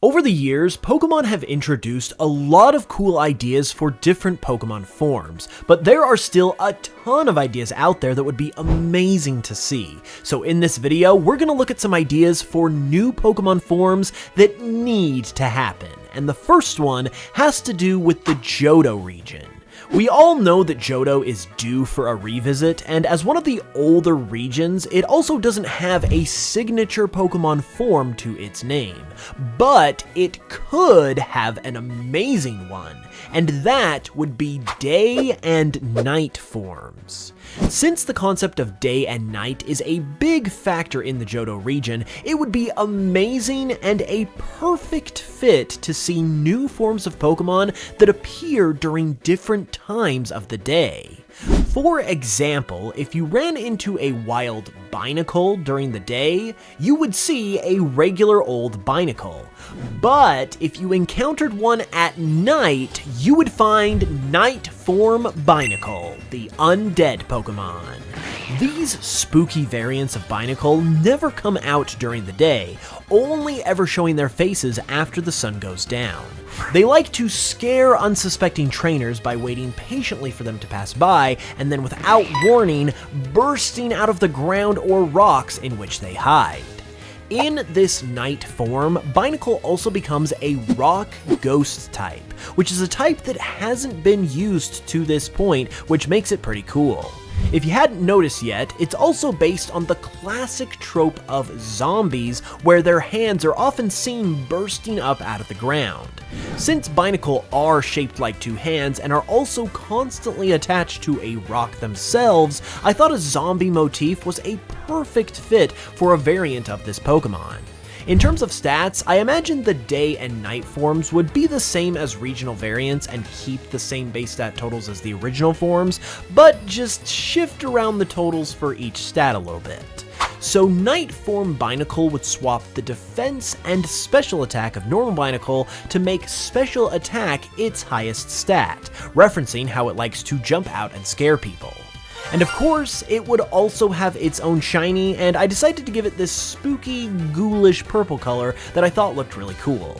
Over the years, Pokemon have introduced a lot of cool ideas for different Pokemon forms, but there are still a ton of ideas out there that would be amazing to see. So in this video, we're gonna look at some ideas for new Pokemon forms that need to happen. And the first one has to do with the Johto region. We all know that Johto is due for a revisit, and as one of the older regions, it also doesn't have a signature Pokemon form to its name. But it could have an amazing one, and that would be day and night forms. Since the concept of day and night is a big factor in the Johto region, it would be amazing and a perfect fit to see new forms of Pokemon that appear during different times of the day. For example, if you ran into a wild Binacle during the day, you would see a regular old Binacle. But if you encountered one at night, you would find Night Form Binacle, the undead Pokemon. These spooky variants of Binacle never come out during the day, only ever showing their faces after the sun goes down. They like to scare unsuspecting trainers by waiting patiently for them to pass by, and then without warning, bursting out of the ground or rocks in which they hide. In this night form, Binacle also becomes a rock ghost type, which is a type that hasn't been used to this point, which makes it pretty cool. If you hadn't noticed yet, it's also based on the classic trope of zombies, where their hands are often seen bursting up out of the ground. Since Binacle are shaped like two hands and are also constantly attached to a rock themselves, I thought a zombie motif was a perfect fit for a variant of this Pokemon. In terms of stats, I imagine the day and night forms would be the same as regional variants and keep the same base stat totals as the original forms, but just shift around the totals for each stat a little bit. So Night Form Binacle would swap the defense and special attack of normal Binacle to make special attack its highest stat, referencing how it likes to jump out and scare people. And of course, it would also have its own shiny, and I decided to give it this spooky, ghoulish purple color that I thought looked really cool.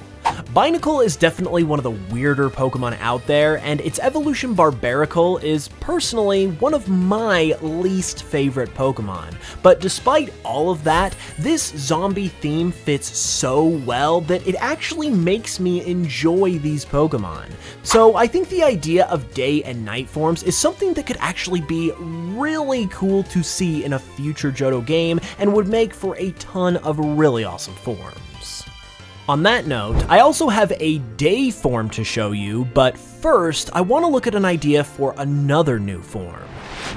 Binacle is definitely one of the weirder Pokemon out there, and its evolution Barbaracle is personally one of my least favorite Pokemon. But despite all of that, this zombie theme fits so well that it actually makes me enjoy these Pokemon. So I think the idea of day and night forms is something that could actually be really cool to see in a future Johto game and would make for a ton of really awesome forms. On that note, I also have a day form to show you, but first, I want to look at an idea for another new form.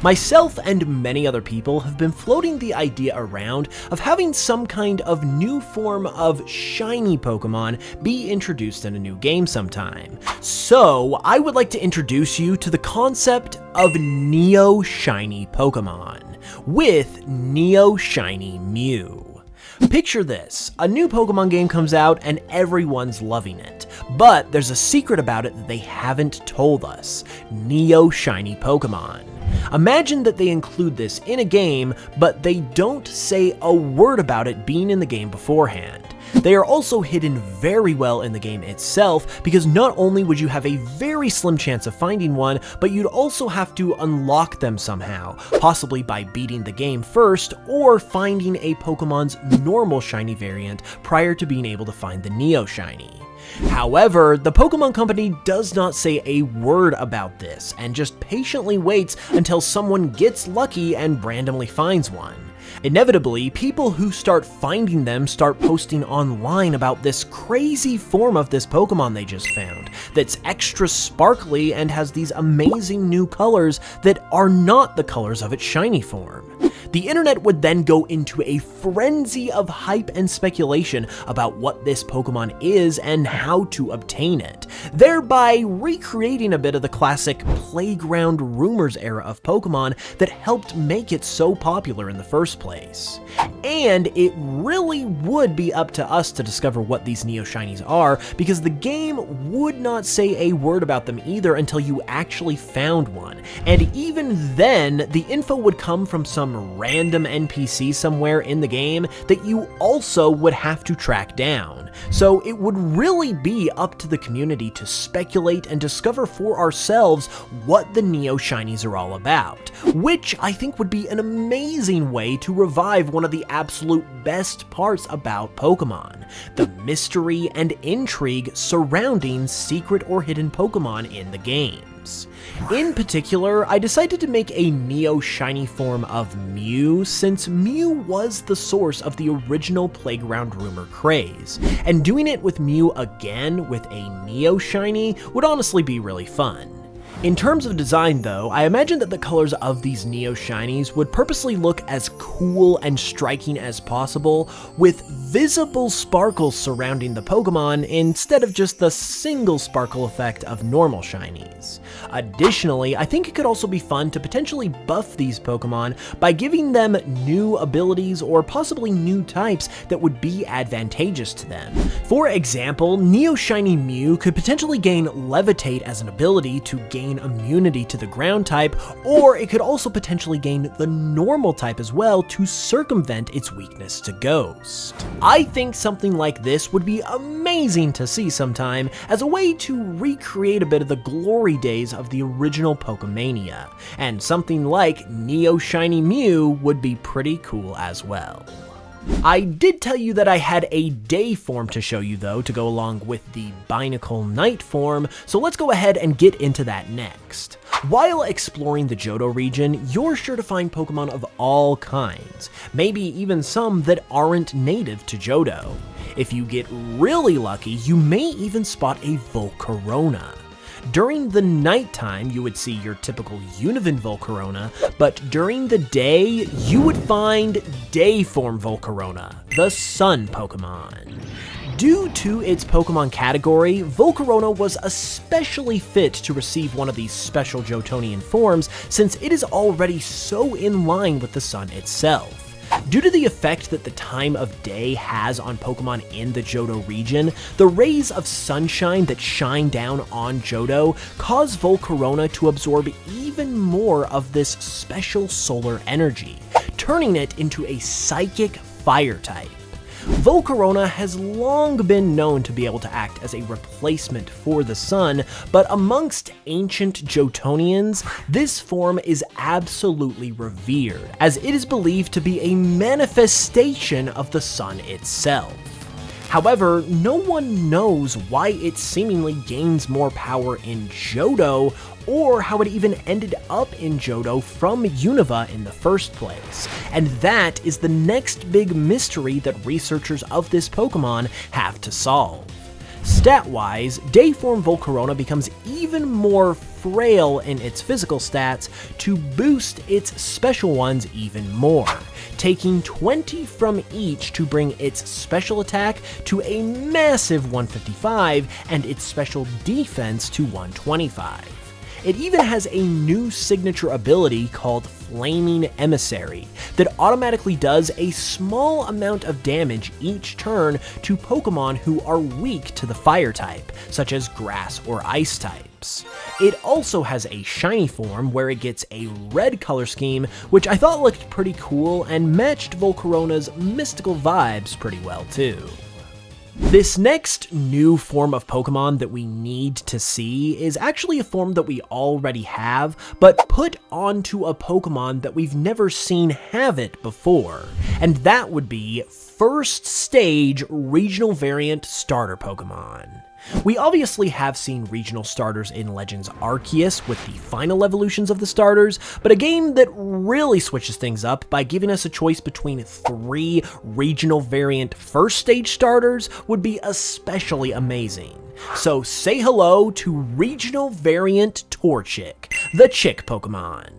Myself and many other people have been floating the idea around of having some kind of new form of shiny Pokemon be introduced in a new game sometime. So, I would like to introduce you to the concept of Neo Shiny Pokemon, with Neo Shiny Mew. Picture this, a new Pokemon game comes out and everyone's loving it, but there's a secret about it that they haven't told us: Neo Shiny Pokemon. Imagine that they include this in a game, but they don't say a word about it being in the game beforehand. They are also hidden very well in the game itself, because not only would you have a very slim chance of finding one, but you'd also have to unlock them somehow, possibly by beating the game first, or finding a Pokemon's normal shiny variant prior to being able to find the Neo Shiny. However, the Pokemon Company does not say a word about this, and just patiently waits until someone gets lucky and randomly finds one. Inevitably, people who start finding them start posting online about this crazy form of this Pokemon they just found, that's extra sparkly and has these amazing new colors that are not the colors of its shiny form. The internet would then go into a frenzy of hype and speculation about what this Pokemon is and how to obtain it, thereby recreating a bit of the classic playground rumors era of Pokemon that helped make it so popular in the first place. And it really would be up to us to discover what these Neo Shinies are, because the game would not say a word about them either until you actually found one, and even then, the info would come from some random NPC somewhere in the game that you also would have to track down. So it would really be up to the community to speculate and discover for ourselves what the Neo Shinies are all about, which I think would be an amazing way to revive one of the absolute best parts about Pokemon, the mystery and intrigue surrounding secret or hidden Pokemon in the games. In particular, I decided to make a Neo Shiny form of Mew, since Mew was the source of the original Playground Rumor craze, and doing it with Mew again with a Neo Shiny would honestly be really fun. In terms of design though, I imagine that the colors of these Neo Shinies would purposely look as cool and striking as possible, with visible sparkles surrounding the Pokemon instead of just the single sparkle effect of normal Shinies. Additionally, I think it could also be fun to potentially buff these Pokemon by giving them new abilities or possibly new types that would be advantageous to them. For example, Neo Shiny Mew could potentially gain Levitate as an ability to gain immunity to the ground type, or it could also potentially gain the normal type as well to circumvent its weakness to Ghost. I think something like this would be amazing to see sometime as a way to recreate a bit of the glory days of the original Pokemania, and something like Neo Shiny Mew would be pretty cool as well. I did tell you that I had a day form to show you though to go along with the Binacle Night form, so let's go ahead and get into that next. While exploring the Johto region, you're sure to find Pokemon of all kinds, maybe even some that aren't native to Johto. If you get really lucky, you may even spot a Volcarona. During the nighttime, you would see your typical Univin Volcarona, but during the day, you would find Dayform Volcarona, the Sun Pokemon. Due to its Pokemon category, Volcarona was especially fit to receive one of these special Johtonian forms since it is already so in line with the sun itself. Due to the effect that the time of day has on Pokemon in the Johto region, the rays of sunshine that shine down on Johto cause Volcarona to absorb even more of this special solar energy, turning it into a psychic fire type. Volcarona has long been known to be able to act as a replacement for the sun, but amongst ancient Johtonians, this form is absolutely revered, as it is believed to be a manifestation of the sun itself. However, no one knows why it seemingly gains more power in Johto, or how it even ended up in Johto from Unova in the first place. And that is the next big mystery that researchers of this Pokemon have to solve. Stat-wise, Dayform Volcarona becomes even more frail in its physical stats to boost its special ones even more, taking 20 from each to bring its special attack to a massive 155 and its special defense to 125. It even has a new signature ability called Flaming Emissary that automatically does a small amount of damage each turn to Pokemon who are weak to the fire type, such as grass or ice types. It also has a shiny form where it gets a red color scheme, which I thought looked pretty cool and matched Volcarona's mystical vibes pretty well too. This next new form of Pokemon that we need to see is actually a form that we already have, but put onto a Pokemon that we've never seen have it before, and that would be First Stage Regional Variant Starter Pokemon. We obviously have seen regional starters in Legends Arceus with the final evolutions of the starters, but a game that really switches things up by giving us a choice between 3 regional variant first stage starters would be especially amazing. So say hello to Regional Variant Torchic, the Chick Pokemon.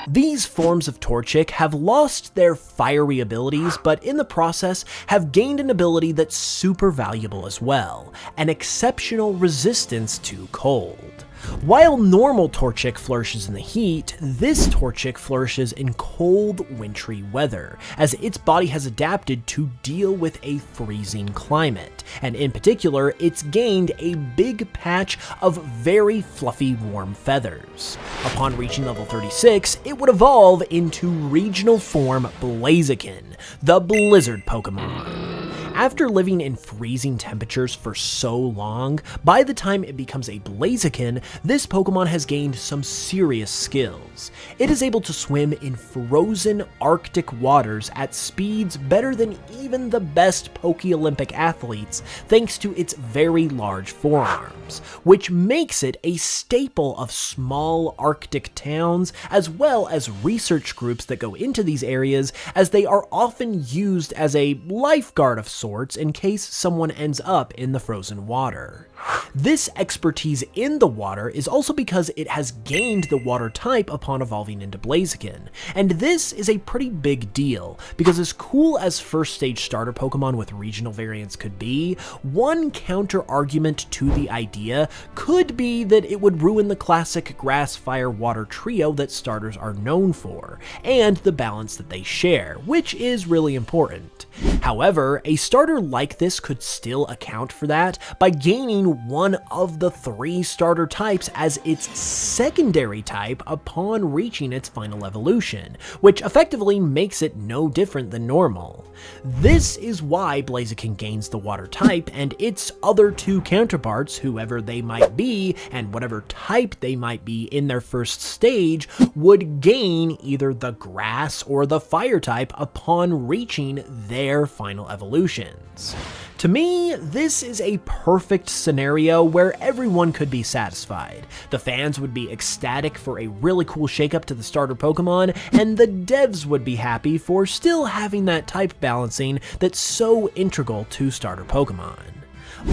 These forms of Torchic have lost their fiery abilities, but in the process have gained an ability that's super valuable as well, an exceptional resistance to cold. While normal Torchic flourishes in the heat, this Torchic flourishes in cold, wintry weather, as its body has adapted to deal with a freezing climate, and in particular, it's gained a big patch of very fluffy warm feathers. Upon reaching level 36, it would evolve into regional form Blaziken, the Blizzard Pokemon. After living in freezing temperatures for so long, by the time it becomes a Blaziken, this Pokemon has gained some serious skills. It is able to swim in frozen Arctic waters at speeds better than even the best Poke-Olympic athletes, thanks to its very large forearms, which makes it a staple of small Arctic towns as well as research groups that go into these areas, as they are often used as a lifeguard of sorts in case someone ends up in the frozen water. This expertise in the water is also because it has gained the water type upon evolving into Blaziken, and this is a pretty big deal, because as cool as first stage starter Pokemon with regional variants could be, one counter argument to the idea could be that it would ruin the classic grass, fire, water trio that starters are known for, and the balance that they share, which is really important. However, a starter like this could still account for that by gaining one of the 3 starter types as its secondary type upon reaching its final evolution, which effectively makes it no different than normal. This is why Blaziken gains the water type, and its other 2 counterparts, whoever they might be and whatever type they might be in their first stage, would gain either the grass or the fire type upon reaching their final evolutions. To me, this is a perfect scenario where everyone could be satisfied. The fans would be ecstatic for a really cool shakeup to the starter Pokemon, and the devs would be happy for still having that type balancing that's so integral to starter Pokemon.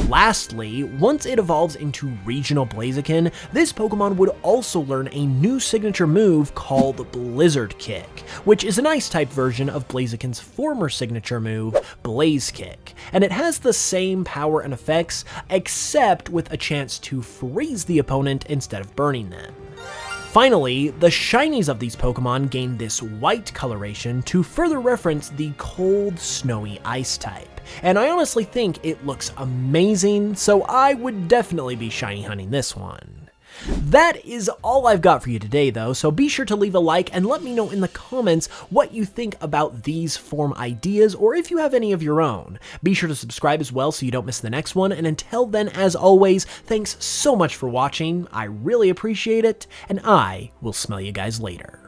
Lastly, once it evolves into Regional Blaziken, this Pokemon would also learn a new signature move called Blizzard Kick, which is an Ice-type version of Blaziken's former signature move, Blaze Kick, and it has the same power and effects, except with a chance to freeze the opponent instead of burning them. Finally, the shinies of these Pokemon gain this white coloration to further reference the cold, snowy ice type, and I honestly think it looks amazing, so I would definitely be shiny hunting this one. That is all I've got for you today though, so be sure to leave a like and let me know in the comments what you think about these form ideas, or if you have any of your own. Be sure to subscribe as well so you don't miss the next one, and until then, as always, thanks so much for watching, I really appreciate it, and I will smell you guys later.